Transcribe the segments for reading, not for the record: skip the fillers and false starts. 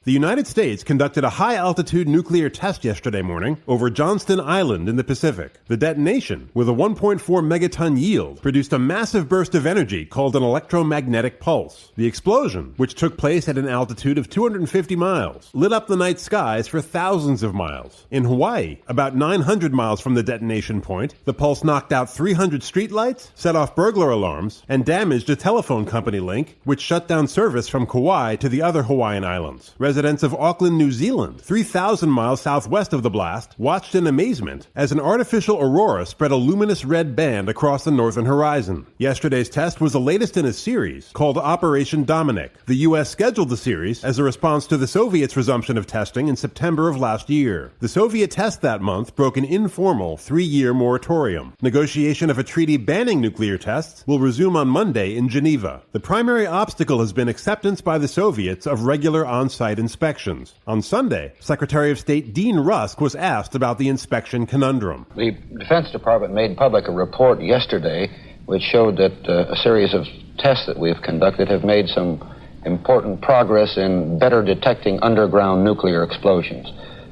The United States conducted a high-altitude nuclear test yesterday morning over Johnston Island in the Pacific. The detonation, with a 1.4 megaton yield, produced a massive burst of energy called an electromagnetic pulse. The explosion, which took place at an altitude of 250 miles, lit up the night skies for thousands of miles. In Hawaii, about 900 miles from the detonation point, the pulse knocked out 300 streetlights, set off burglar alarms, and damaged a telephone company link, which shut down service from Kauai to the other Hawaiian islands. Residents of Auckland, New Zealand, 3,000 miles southwest of the blast, watched in amazement as an artificial aurora spread a luminous red band across the northern horizon. Yesterday's test was the latest in a series called Operation Dominic. The U.S. scheduled the series as a response to the Soviets' resumption of testing in September of last year. The Soviet test that month broke an informal 3-year moratorium. Negotiation of a treaty banning nuclear tests will resume on Monday in Geneva. The primary obstacle has been acceptance by the Soviets of regular on-site inspections. On Sunday, Secretary of State Dean Rusk was asked about the inspection conundrum. The Defense Department made public a report yesterday which showed that a series of tests that we have conducted have made some important progress in better detecting underground nuclear explosions.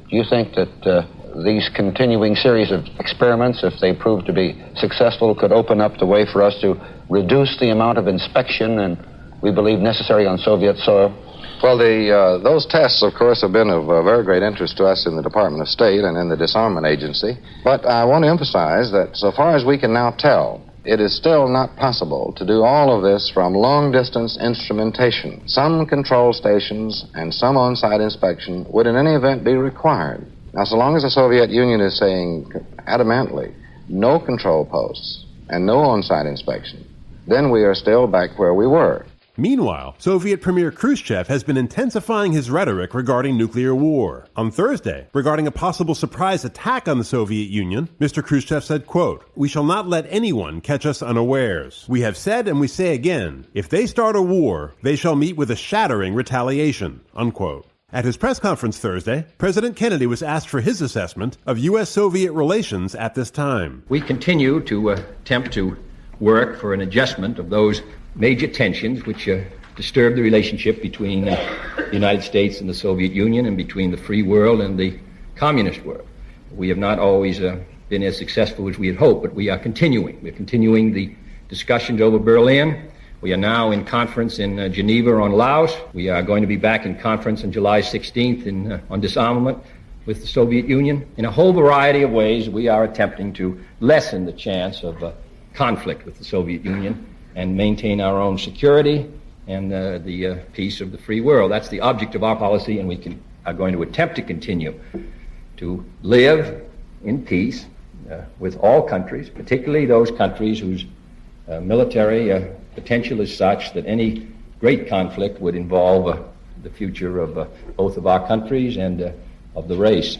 Do you think that these continuing series of experiments, if they prove to be successful, could open up the way for us to reduce the amount of inspection and we believe necessary on Soviet soil? Well, those tests, of course, have been of very great interest to us in the Department of State and in the Disarmament Agency. But I want to emphasize that so far as we can now tell, it is still not possible to do all of this from long-distance instrumentation. Some control stations and some on-site inspection would in any event be required. Now, so long as the Soviet Union is saying adamantly no control posts and no on-site inspection, then we are still back where we were. Meanwhile, Soviet Premier Khrushchev has been intensifying his rhetoric regarding nuclear war. On Thursday, regarding a possible surprise attack on the Soviet Union, Mr. Khrushchev said, quote, "We shall not let anyone catch us unawares. We have said and we say again, if they start a war, they shall meet with a shattering retaliation," unquote. At his press conference Thursday, President Kennedy was asked for his assessment of U.S.-Soviet relations at this time. We continue to attempt to work for an adjustment of those major tensions which disturb the relationship between the United States and the Soviet Union and between the free world and the communist world. We have not always been as successful as we had hoped, but we are continuing. We're continuing the discussions over Berlin. We are now in conference in Geneva on Laos. We are going to be back in conference on July 16th on disarmament with the Soviet Union. In a whole variety of ways, we are attempting to lessen the chance of conflict with the Soviet Union and maintain our own security and the peace of the free world. That's the object of our policy, and we are going to attempt to continue to live in peace with all countries, particularly those countries whose military potential is such that any great conflict would involve the future of both of our countries and of the race.